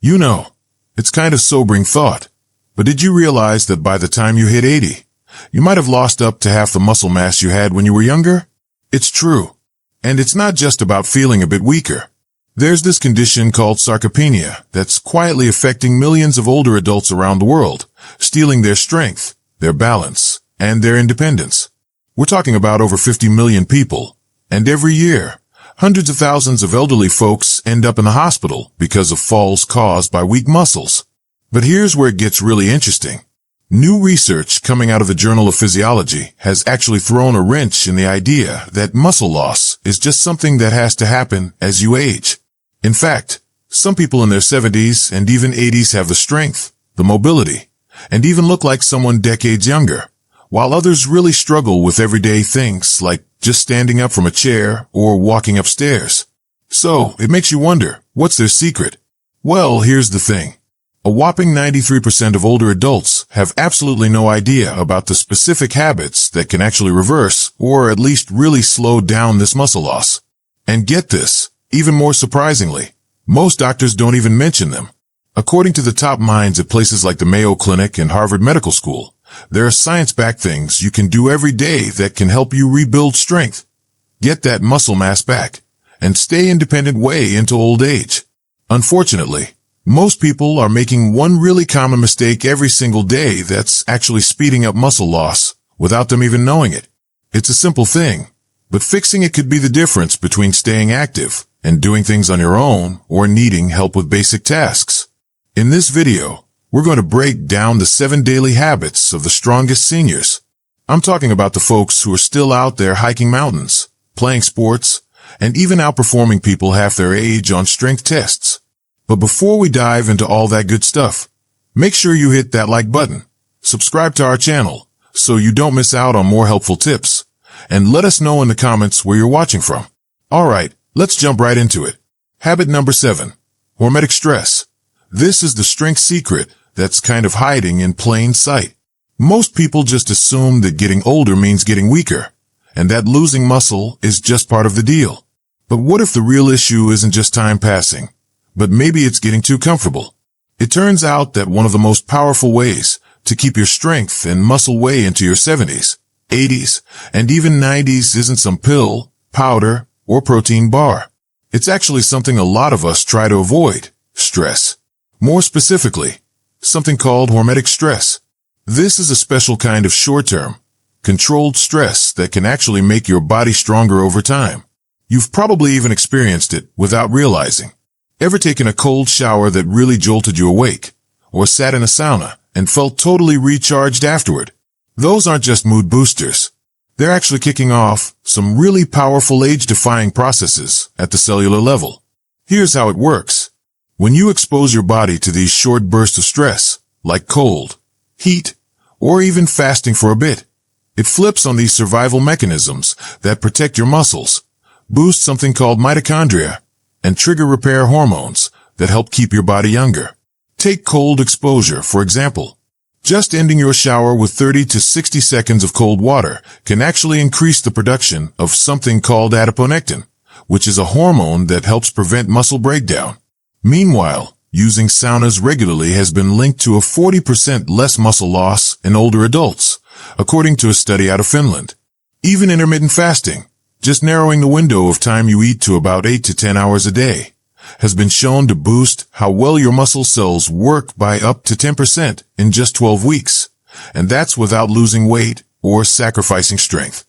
You know, it's kind of sobering thought, but did you realize that by the time you hit 80, you might have lost up to half the muscle mass you had when you were younger? It's true. And it's not just about feeling a bit weaker. There's this condition called sarcopenia that's quietly affecting millions of older adults around the world, stealing their strength, their balance, and their independence. We're talking about over 50 million people, and every year, hundreds of thousands of elderly folks end up in the hospital because of falls caused by weak muscles. But here's where it gets really interesting. New research coming out of the Journal of Physiology has actually thrown a wrench in the idea that muscle loss is just something that has to happen as you age. In fact, some people in their 70s and even 80s have the strength, the mobility, and even look like someone decades younger, while others really struggle with everyday things like just standing up from a chair or walking upstairs. So, it makes you wonder, what's their secret? Well, here's the thing. A whopping 93% of older adults have absolutely no idea about the specific habits that can actually reverse or at least really slow down this muscle loss. And get this, even more surprisingly, most doctors don't even mention them. According to the top minds at places like the Mayo Clinic and Harvard Medical School, there are science-backed things you can do every day that can help you rebuild strength, get that muscle mass back, and stay independent way into old age. Unfortunately, most people are making one really common mistake every single day that's actually speeding up muscle loss without them even knowing it. It's a simple thing, but fixing it could be the difference between staying active and doing things on your own or needing help with basic tasks. In this video, we're going to break down the 7 daily habits of the strongest seniors. I'm talking about the folks who are still out there hiking mountains, playing sports, and even outperforming people half their age on strength tests. But before we dive into all that good stuff, make sure you hit that like button, subscribe to our channel so you don't miss out on more helpful tips, and let us know in the comments where you're watching from. Alright, let's jump right into it. Habit number 7. Hormetic stress. This is the strength secret that's kind of hiding in plain sight. Most people just assume that getting older means getting weaker, and that losing muscle is just part of the deal. But what if the real issue isn't just time passing, but maybe it's getting too comfortable? It turns out that one of the most powerful ways to keep your strength and muscle way into your 70s, 80s, and even 90s isn't some pill, powder, or protein bar. It's actually something a lot of us try to avoid: stress. More specifically, something called hormetic stress. This is a special kind of short-term, controlled stress that can actually make your body stronger over time. You've probably even experienced it without realizing. Ever taken a cold shower that really jolted you awake? Or sat in a sauna and felt totally recharged afterward? Those aren't just mood boosters. They're actually kicking off some really powerful age-defying processes at the cellular level. Here's how it works. When you expose your body to these short bursts of stress, like cold, heat, or even fasting for a bit, it flips on these survival mechanisms that protect your muscles, boost something called mitochondria, and trigger repair hormones that help keep your body younger. Take cold exposure, for example. Just ending your shower with 30 to 60 seconds of cold water can actually increase the production of something called adiponectin, which is a hormone that helps prevent muscle breakdown. Meanwhile, using saunas regularly has been linked to a 40% less muscle loss in older adults, according to a study out of Finland. Even intermittent fasting, just narrowing the window of time you eat to about 8 to 10 hours a day, has been shown to boost how well your muscle cells work by up to 10% in just 12 weeks. And that's without losing weight or sacrificing strength.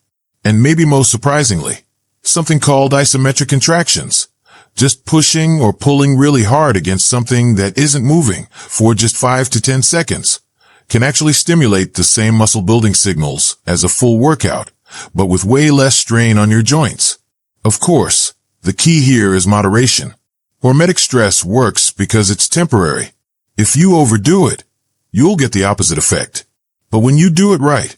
And maybe most surprisingly, something called isometric contractions, just pushing or pulling really hard against something that isn't moving for just 5 to 10 seconds, can actually stimulate the same muscle building signals as a full workout, but with way less strain on your joints. Of course, the key here is moderation. Hormetic stress works because it's temporary. If you overdo it, you'll get the opposite effect. But when you do it right,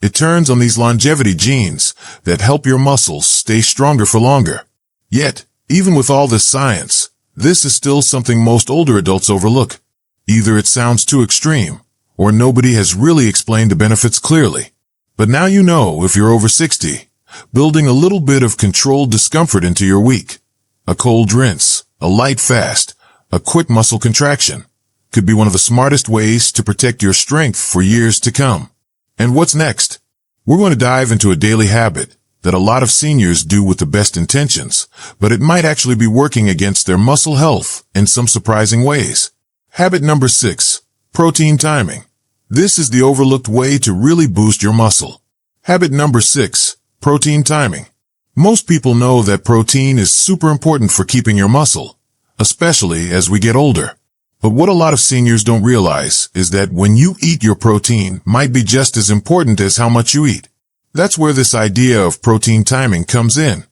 it turns on these longevity genes that help your muscles stay stronger for longer. Yet, even with all this science, this is still something most older adults overlook. Either it sounds too extreme, or nobody has really explained the benefits clearly. But now you know, if you're over 60, building a little bit of controlled discomfort into your week. A cold rinse, a light fast, a quick muscle contraction, could be one of the smartest ways to protect your strength for years to come. And what's next? We're going to dive into a daily habit that a lot of seniors do with the best intentions, but it might actually be working against their muscle health in some surprising ways. Habit number 6, protein timing. This is the overlooked way to really boost your muscle. Habit number 6, protein timing. Most people know that protein is super important for keeping your muscle, especially as we get older. But what a lot of seniors don't realize is that when you eat, your protein might be just as important as how much you eat. That's where this idea of protein timing comes in.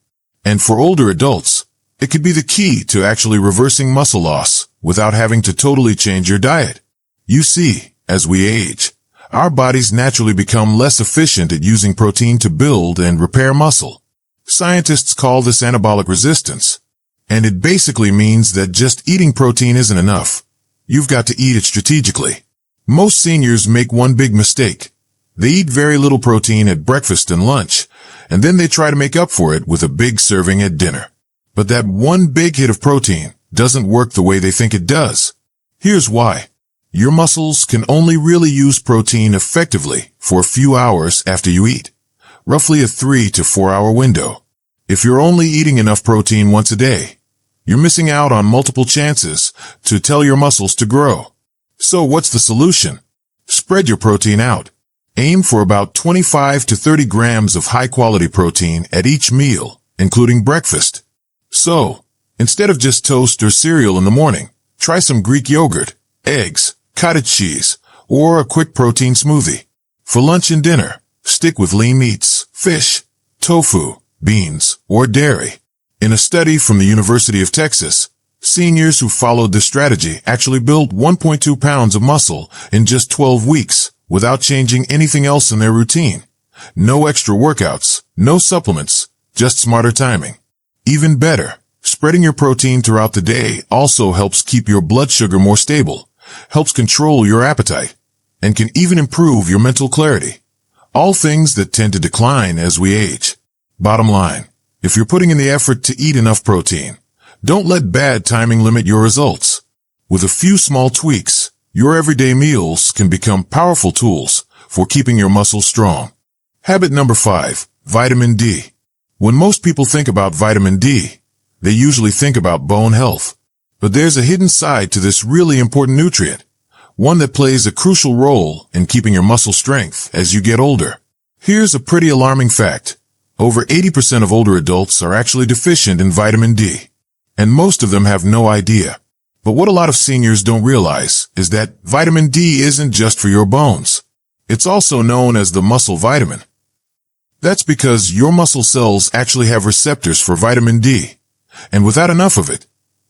And for older adults, it could be the key to actually reversing muscle loss without having to totally change your diet. You see, as we age, our bodies naturally become less efficient at using protein to build and repair muscle. Scientists call this anabolic resistance, and it basically means that just eating protein isn't enough. You've got to eat it strategically. Most seniors make one big mistake. They eat very little protein at breakfast and lunch, and then they try to make up for it with a big serving at dinner. But that one big hit of protein doesn't work the way they think it does. Here's why. Your muscles can only really use protein effectively for a few hours after you eat, roughly a 3 to 4 hour window. If you're only eating enough protein once a day, you're missing out on multiple chances to tell your muscles to grow. So what's the solution? Spread your protein out. Aim for about 25 to 30 grams of high-quality protein at each meal, including breakfast. So, instead of just toast or cereal in the morning, try some Greek yogurt, eggs, cottage cheese, or a quick protein smoothie. For lunch and dinner, stick with lean meats, fish, tofu, beans, or dairy. In a study from the University of Texas, seniors who followed this strategy actually built 1.2 pounds of muscle in just 12 weeks without changing anything else in their routine. No extra workouts, no supplements, just smarter timing. Even better, spreading your protein throughout the day also helps keep your blood sugar more stable, helps control your appetite, and can even improve your mental clarity. All things that tend to decline as we age. Bottom line, if you're putting in the effort to eat enough protein, don't let bad timing limit your results. With a few small tweaks, your everyday meals can become powerful tools for keeping your muscles strong. Habit number 5, vitamin D. When most people think about vitamin D, they usually think about bone health. But there's a hidden side to this really important nutrient, one that plays a crucial role in keeping your muscle strength as you get older. Here's a pretty alarming fact. Over 80% of older adults are actually deficient in vitamin D, and most of them have no idea. But what a lot of seniors don't realize is that vitamin D isn't just for your bones. It's also known as the muscle vitamin. That's because your muscle cells actually have receptors for vitamin D, and without enough of it,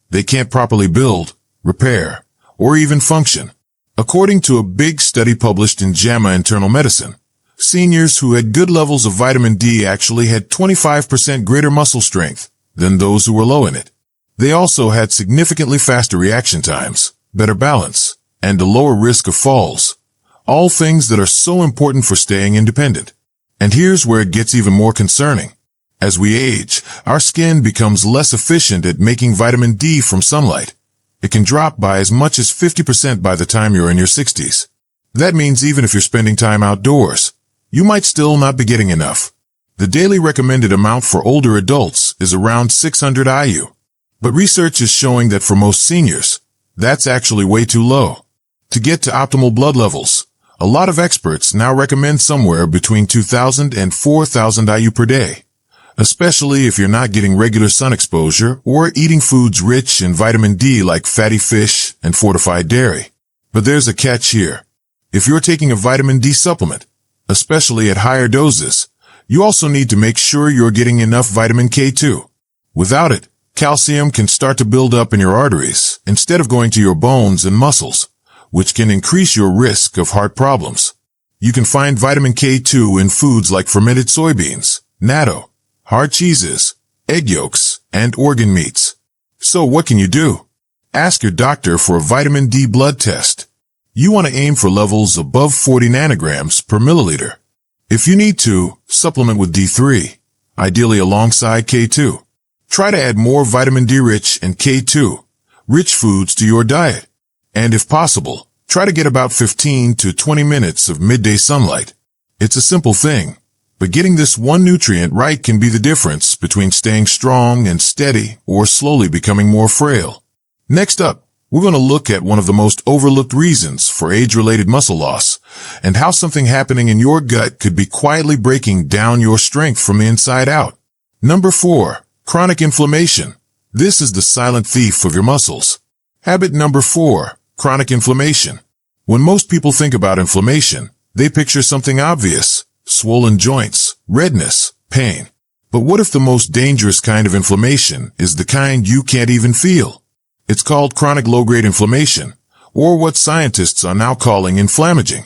they can't properly build, repair, or even function. According to a big study published in JAMA Internal Medicine, seniors who had good levels of vitamin D actually had 25% greater muscle strength than those who were low in it. They also had significantly faster reaction times, better balance, and a lower risk of falls. All things that are so important for staying independent. And here's where it gets even more concerning. As we age, our skin becomes less efficient at making vitamin D from sunlight. It can drop by as much as 50% by the time you're in your 60s. That means even if you're spending time outdoors, you might still not be getting enough. The daily recommended amount for older adults is around 600 IU. But research is showing that for most seniors, that's actually way too low. To get to optimal blood levels, a lot of experts now recommend somewhere between 2,000 and 4,000 IU per day, especially if you're not getting regular sun exposure or eating foods rich in vitamin D like fatty fish and fortified dairy. But there's a catch here. If you're taking a vitamin D supplement, especially at higher doses, you also need to make sure you're getting enough vitamin K2. Without it, calcium can start to build up in your arteries instead of going to your bones and muscles, which can increase your risk of heart problems. You can find vitamin K2 in foods like fermented soybeans, natto, hard cheeses, egg yolks, and organ meats. So what can you do? Ask your doctor for a vitamin D blood test. You want to aim for levels above 40 nanograms per milliliter. If you need to, supplement with D3, ideally alongside K2. Try to add more vitamin D rich and K2, rich foods to your diet. And if possible, try to get about 15 to 20 minutes of midday sunlight. It's a simple thing, but getting this one nutrient right can be the difference between staying strong and steady or slowly becoming more frail. Next up, we're going to look at one of the most overlooked reasons for age-related muscle loss and how something happening in your gut could be quietly breaking down your strength from the inside out. Number 4, chronic inflammation. This is the silent thief of your muscles. Habit number 4, chronic inflammation. When most people think about inflammation, they picture something obvious: swollen joints, redness, pain. But what if the most dangerous kind of inflammation is the kind you can't even feel? It's called chronic low-grade inflammation, or what scientists are now calling inflammaging.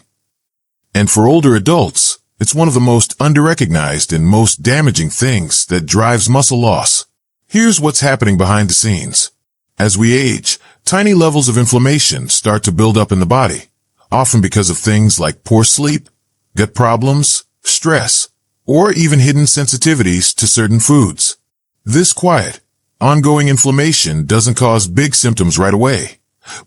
And for older adults, it's one of the most underrecognized and most damaging things that drives muscle loss. Here's what's happening behind the scenes. As we age, tiny levels of inflammation start to build up in the body, often because of things like poor sleep, gut problems, stress, or even hidden sensitivities to certain foods. This quiet, ongoing inflammation doesn't cause big symptoms right away,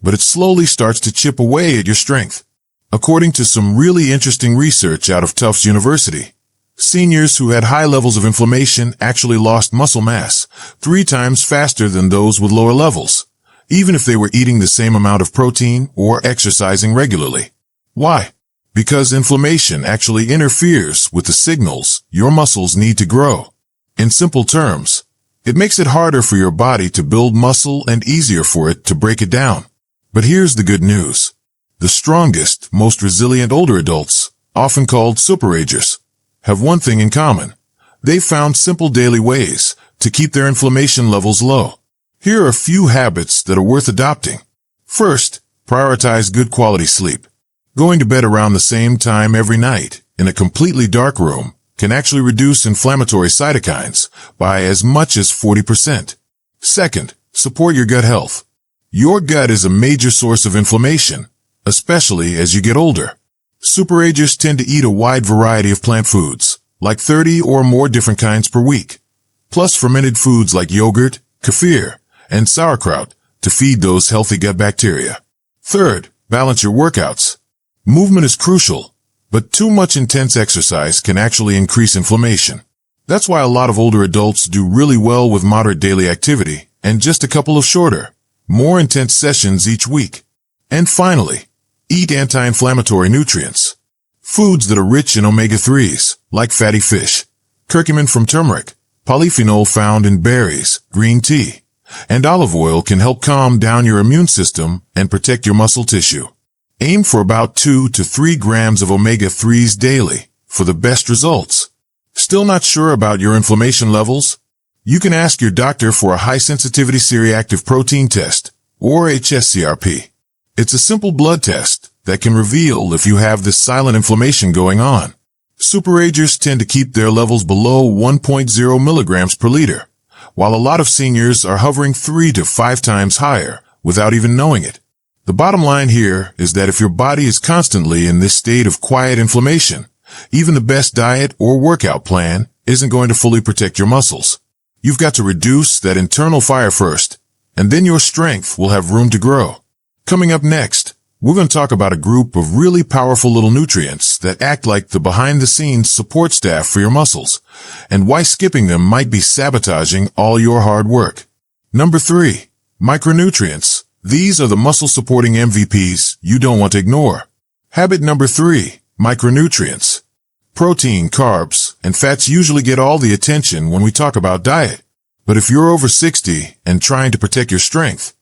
but it slowly starts to chip away at your strength. According to some really interesting research out of Tufts University, seniors who had high levels of inflammation actually lost muscle mass 3 times faster than those with lower levels, even if they were eating the same amount of protein or exercising regularly. Why? Because inflammation actually interferes with the signals your muscles need to grow. In simple terms, it makes it harder for your body to build muscle and easier for it to break it down. But here's the good news. The strongest, most resilient older adults, often called superagers, have one thing in common. They've found simple daily ways to keep their inflammation levels low. Here are a few habits that are worth adopting. First, prioritize good quality sleep. Going to bed around the same time every night in a completely dark room can actually reduce inflammatory cytokines by as much as 40%. Second, support your gut health. Your gut is a major source of inflammation, especially as you get older. Superagers tend to eat a wide variety of plant foods, like 30 or more different kinds per week, plus fermented foods like yogurt, kefir, and sauerkraut to feed those healthy gut bacteria. Third, balance your workouts. Movement is crucial, but too much intense exercise can actually increase inflammation. That's why a lot of older adults do really well with moderate daily activity and just a couple of shorter, more intense sessions each week. And finally, eat anti-inflammatory nutrients. Foods that are rich in omega-3s, like fatty fish, curcumin from turmeric, polyphenol found in berries, green tea, and olive oil can help calm down your immune system and protect your muscle tissue. Aim for about 2 to 3 grams of omega-3s daily for the best results. Still not sure about your inflammation levels? You can ask your doctor for a high-sensitivity C-reactive protein test, or HSCRP. It's a simple blood test that can reveal if you have this silent inflammation going on. Superagers tend to keep their levels below 1.0 milligrams per liter, while a lot of seniors are hovering 3 to 5 times higher without even knowing it. The bottom line here is that if your body is constantly in this state of quiet inflammation, even the best diet or workout plan isn't going to fully protect your muscles. You've got to reduce that internal fire first, and then your strength will have room to grow. Coming up next, we're going to talk about a group of really powerful little nutrients that act like the behind-the-scenes support staff for your muscles, and why skipping them might be sabotaging all your hard work. Number 3, micronutrients. These are the muscle-supporting MVPs you don't want to ignore. Habit number 3, micronutrients. Protein, carbs, and fats usually get all the attention when we talk about diet. But if you're over 60 and trying to protect your strength,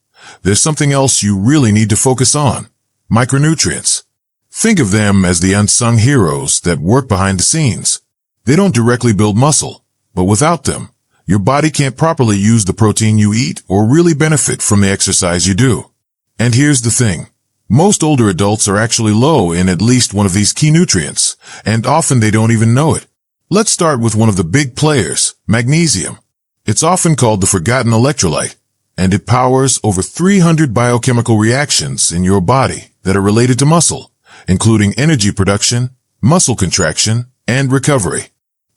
there's something else you really need to focus on: micronutrients. Think of them as the unsung heroes that work behind the scenes. They don't directly build muscle, but without them, your body can't properly use the protein you eat or really benefit from the exercise you do. And here's the thing. Most older adults are actually low in at least one of these key nutrients, and often they don't even know it. Let's start with one of the big players, magnesium. It's often called the forgotten electrolyte, and it powers over 300 biochemical reactions in your body that are related to muscle, including energy production, muscle contraction, and recovery.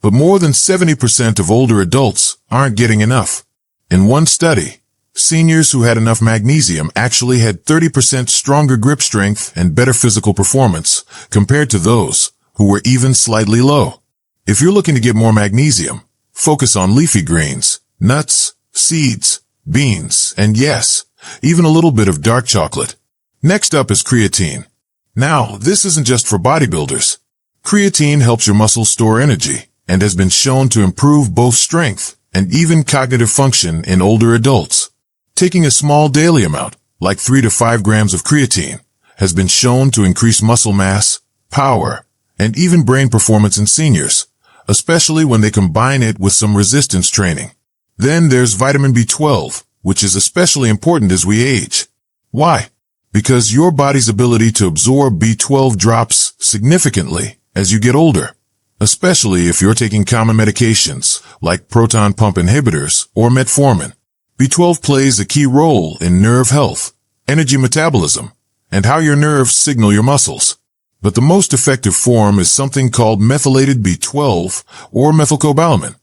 But more than 70% of older adults aren't getting enough. In one study, Seniors who had enough magnesium actually had 30% stronger grip strength and better physical performance compared to those who were even slightly low. If you're looking to get more magnesium, focus on leafy greens, nuts, seeds, beans, and yes, even a little bit of dark chocolate. Next up is creatine. Now, this isn't just for bodybuilders. Creatine helps your muscles store energy and has been shown to improve both strength and even cognitive function in older adults. Taking a small daily amount, like 3 to 5 grams of creatine, has been shown to increase muscle mass, power, and even brain performance in seniors, especially when they combine it with some resistance training. Then there's vitamin B12, which is especially important as we age. Why? Because your body's ability to absorb B12 drops significantly as you get older, especially if you're taking common medications like proton pump inhibitors or metformin. B12 plays a key role in nerve health, energy metabolism, and how your nerves signal your muscles. But the most effective form is something called methylated B12 or methylcobalamin,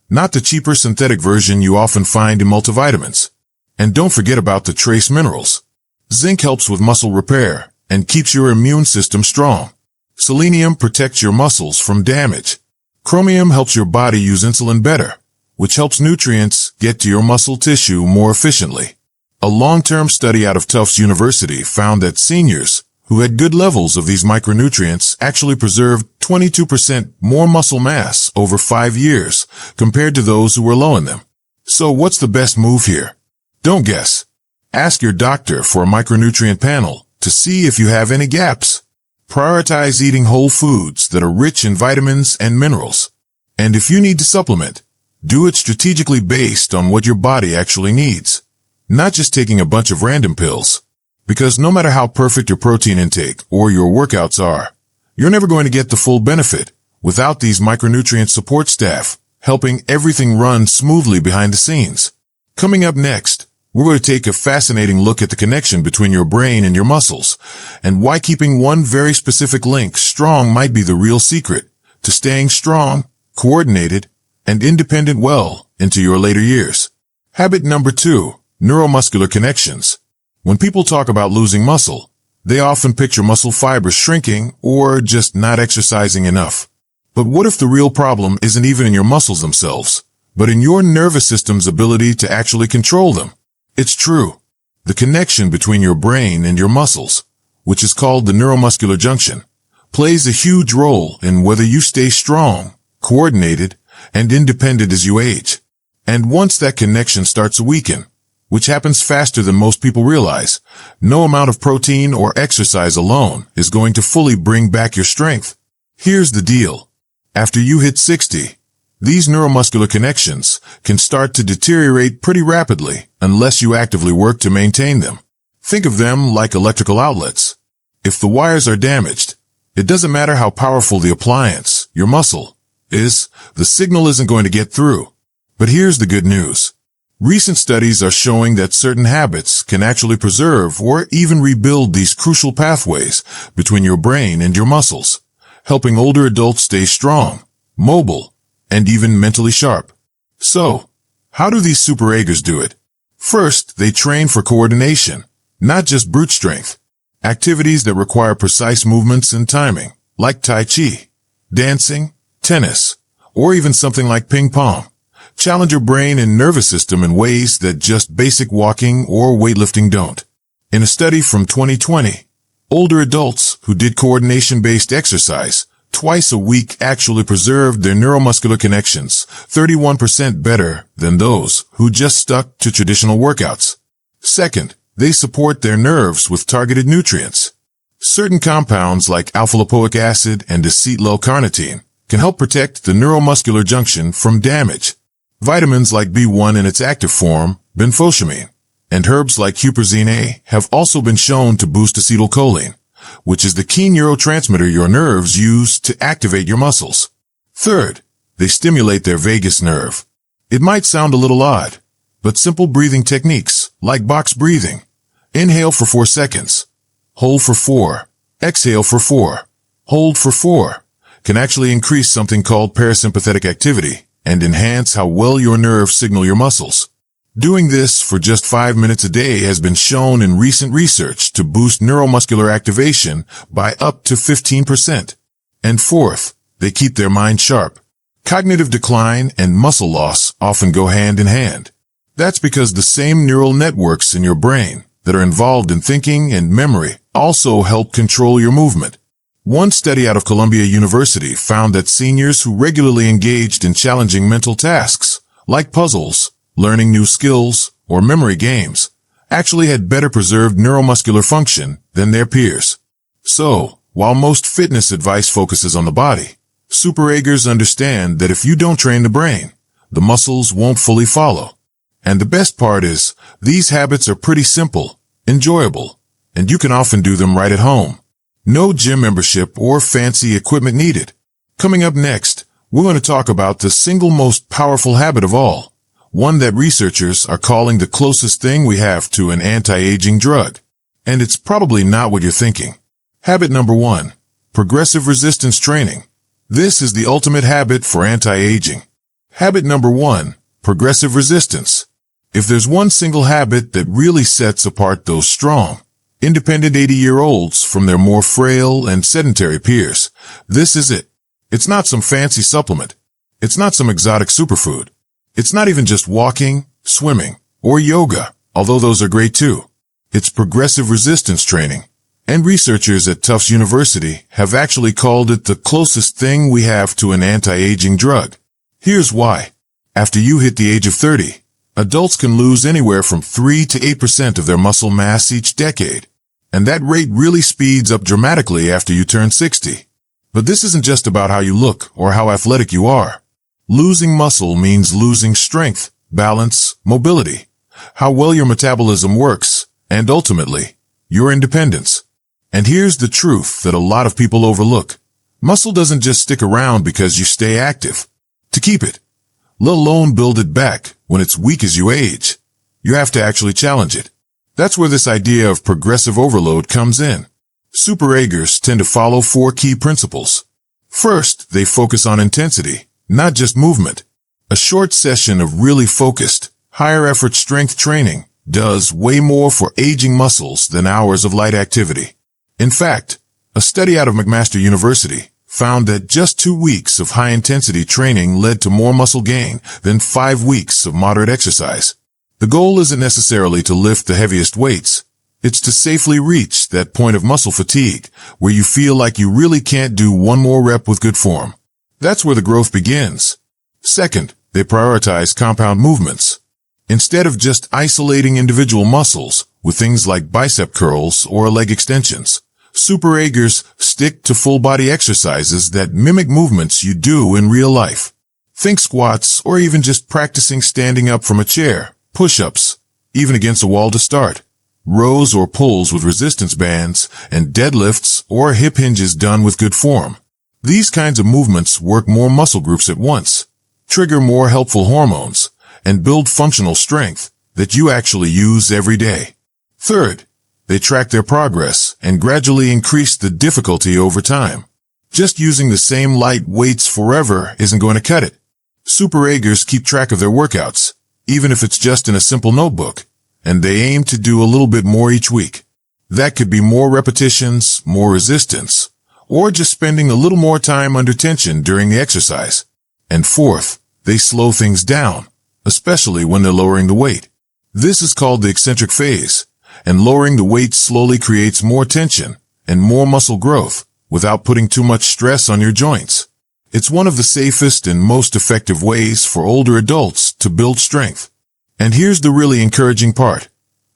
not the cheaper synthetic version you often find in multivitamins. And don't forget about the trace minerals. Zinc helps with muscle repair and keeps your immune system strong. Selenium protects your muscles from damage. Chromium helps your body use insulin better, which helps nutrients get to your muscle tissue more efficiently. A long-term study out of Tufts University found that seniors who had good levels of these micronutrients actually preserved 22% more muscle mass over 5 years compared to those who were low in them. So what's the best move here? Don't guess. Ask your doctor for a micronutrient panel to see if you have any gaps. Prioritize eating whole foods that are rich in vitamins and minerals. And if you need to supplement, do it strategically based on what your body actually needs, not just taking a bunch of random pills. Because no matter how perfect your protein intake or your workouts are, you're never going to get the full benefit without these micronutrient support staff helping everything run smoothly behind the scenes. Coming up next, we're going to take a fascinating look at the connection between your brain and your muscles and why keeping one very specific link strong might be the real secret to staying strong, coordinated, and independent well into your later years. Habit number 2, neuromuscular connections. When people talk about losing muscle, they often picture muscle fibers shrinking or just not exercising enough. But what if the real problem isn't even in your muscles themselves, but in your nervous system's ability to actually control them? It's true. The connection between your brain and your muscles, which is called the neuromuscular junction, plays a huge role in whether you stay strong, coordinated, and independent as you age. And once that connection starts to weaken, which happens faster than most people realize, no amount of protein or exercise alone is going to fully bring back your strength. Here's the deal. After you hit 60, these neuromuscular connections can start to deteriorate pretty rapidly unless you actively work to maintain them. Think of them like electrical outlets. If the wires are damaged, it doesn't matter how powerful the appliance, your muscle, is, the signal isn't going to get through. But here's the good news. Recent studies are showing that certain habits can actually preserve or even rebuild these crucial pathways between your brain and your muscles, helping older adults stay strong, mobile, and even mentally sharp. So, how do these super eggers do it? First, they train for coordination, not just brute strength. Activities that require precise movements and timing, like Tai Chi, dancing, tennis, or even something like ping pong, challenge your brain and nervous system in ways that just basic walking or weightlifting don't. In a study from 2020, older adults who did coordination-based exercise twice a week actually preserved their neuromuscular connections 31% better than those who just stuck to traditional workouts. Second, they support their nerves with targeted nutrients. Certain compounds like alpha-lipoic acid and acetyl-L-carnitine can help protect the neuromuscular junction from damage. Vitamins like B1 in its active form, benfotiamine, and herbs like huperzine A have also been shown to boost acetylcholine, which is the key neurotransmitter your nerves use to activate your muscles. Third, they stimulate their vagus nerve. It might sound a little odd, but simple breathing techniques like box breathing, inhale for 4 seconds, hold for 4, exhale for 4, hold for 4, can actually increase something called parasympathetic activity and enhance how well your nerves signal your muscles. Doing this for just 5 minutes a day has been shown in recent research to boost neuromuscular activation by up to 15%. And fourth, they keep their mind sharp. Cognitive decline and muscle loss often go hand in hand. That's because the same neural networks in your brain that are involved in thinking and memory also help control your movement. One study out of Columbia University found that seniors who regularly engaged in challenging mental tasks, like puzzles, learning new skills, or memory games, actually had better preserved neuromuscular function than their peers. So, while most fitness advice focuses on the body, super eggers understand that if you don't train the brain, the muscles won't fully follow. And the best part is, these habits are pretty simple, enjoyable, and you can often do them right at home. No gym membership or fancy equipment needed. Coming up next, we're going to talk about the single most powerful habit of all, one that researchers are calling the closest thing we have to an anti-aging drug. And it's probably not what you're thinking. Habit number 1, progressive resistance training. This is the ultimate habit for anti-aging. Habit number 1, progressive resistance. If there's one single habit that really sets apart those strong, independent 80-year-olds from their more frail and sedentary peers, this is it. It's not some fancy supplement. It's not some exotic superfood. It's not even just walking, swimming, or yoga, although those are great too. It's progressive resistance training. And researchers at Tufts University have actually called it the closest thing we have to an anti-aging drug. Here's why. After you hit the age of 30, adults can lose anywhere from 3 to 8% of their muscle mass each decade. And that rate really speeds up dramatically after you turn 60. But this isn't just about how you look or how athletic you are. Losing muscle means losing strength, balance, mobility, how well your metabolism works, and ultimately, your independence. And here's the truth that a lot of people overlook. Muscle doesn't just stick around because you stay active. To keep it, let alone build it back when it's weak as you age, you have to actually challenge it. That's where this idea of progressive overload comes in. Super eggers tend to follow 4 key principles. First, they focus on intensity, not just movement. A short session of really focused, higher effort strength training does way more for aging muscles than hours of light activity. In fact, a study out of McMaster University found that just 2 weeks of high-intensity training led to more muscle gain than 5 weeks of moderate exercise. The goal isn't necessarily to lift the heaviest weights. It's to safely reach that point of muscle fatigue where you feel like you really can't do one more rep with good form. That's where the growth begins. Second, they prioritize compound movements. Instead of just isolating individual muscles with things like bicep curls or leg extensions, super eggers stick to full-body exercises that mimic movements you do in real life. Think squats or even just practicing standing up from a chair, push-ups, even against a wall to start, rows or pulls with resistance bands, and deadlifts or hip hinges done with good form. These kinds of movements work more muscle groups at once, trigger more helpful hormones, and build functional strength that you actually use every day. Third, they track their progress and gradually increase the difficulty over time. Just using the same light weights forever isn't going to cut it. Super eggers keep track of their workouts, even if it's just in a simple notebook, and they aim to do a little bit more each week. That could be more repetitions, more resistance, or just spending a little more time under tension during the exercise. And fourth, they slow things down, especially when they're lowering the weight. This is called the eccentric phase, and lowering the weight slowly creates more tension and more muscle growth without putting too much stress on your joints. It's one of the safest and most effective ways for older adults to build strength. And here's the really encouraging part.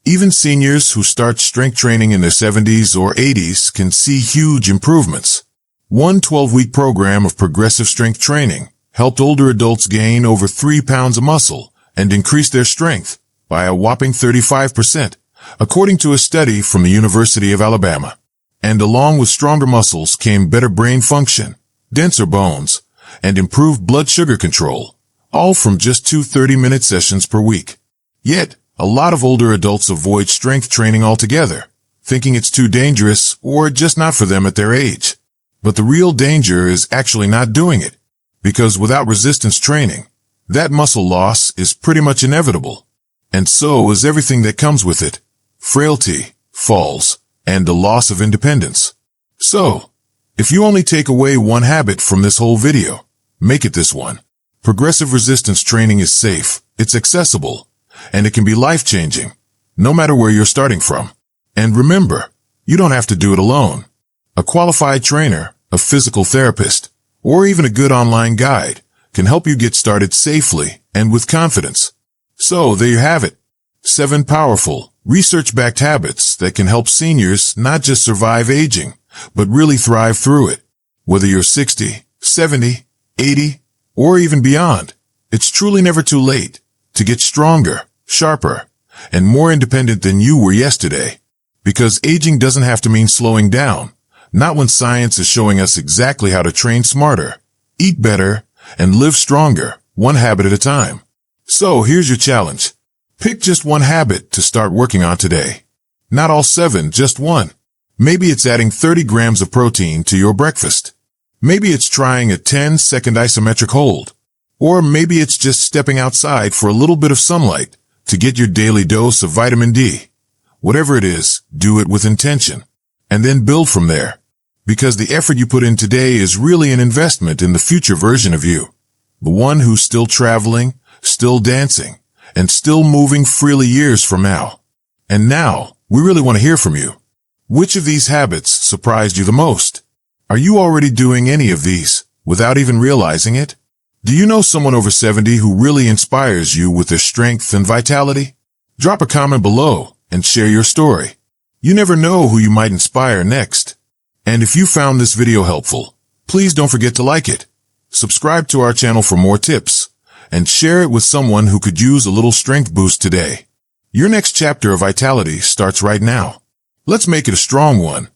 Even seniors who start strength training in their 70s or 80s can see huge improvements. One 12-week program of progressive strength training helped older adults gain over 3 pounds of muscle and increase their strength by a whopping 35%, according to a study from the University of Alabama. And along with stronger muscles came better brain function, denser bones, and improved blood sugar control, all from just 2 30-minute sessions per week. Yet, a lot of older adults avoid strength training altogether, thinking it's too dangerous or just not for them at their age. But the real danger is actually not doing it, because without resistance training, that muscle loss is pretty much inevitable. And so is everything that comes with it. Frailty, falls, and the loss of independence. So, if you only take away one habit from this whole video, make it this one. Progressive resistance training is safe, it's accessible, and it can be life-changing, no matter where you're starting from. And remember, you don't have to do it alone. A qualified trainer, a physical therapist, or even a good online guide can help you get started safely and with confidence. So there you have it. 7 powerful, research-backed habits that can help seniors not just survive aging, but really thrive through it. Whether you're 60, 70, 80, or even beyond, it's truly never too late to get stronger, sharper, and more independent than you were yesterday. Because aging doesn't have to mean slowing down, not when science is showing us exactly how to train smarter, eat better, and live stronger, one habit at a time. So here's your challenge. Pick just one habit to start working on today. Not all 7, just one. Maybe it's adding 30 grams of protein to your breakfast. Maybe it's trying a 10-second isometric hold. Or maybe it's just stepping outside for a little bit of sunlight to get your daily dose of vitamin D. Whatever it is, do it with intention. And then build from there. Because the effort you put in today is really an investment in the future version of you. The one who's still traveling, still dancing, and still moving freely years from now. And now, we really want to hear from you. Which of these habits surprised you the most? Are you already doing any of these without even realizing it? Do you know someone over 70 who really inspires you with their strength and vitality? Drop a comment below and share your story. You never know who you might inspire next. And if you found this video helpful, please don't forget to like it, subscribe to our channel for more tips, and share it with someone who could use a little strength boost today. Your next chapter of vitality starts right now. Let's make it a strong one.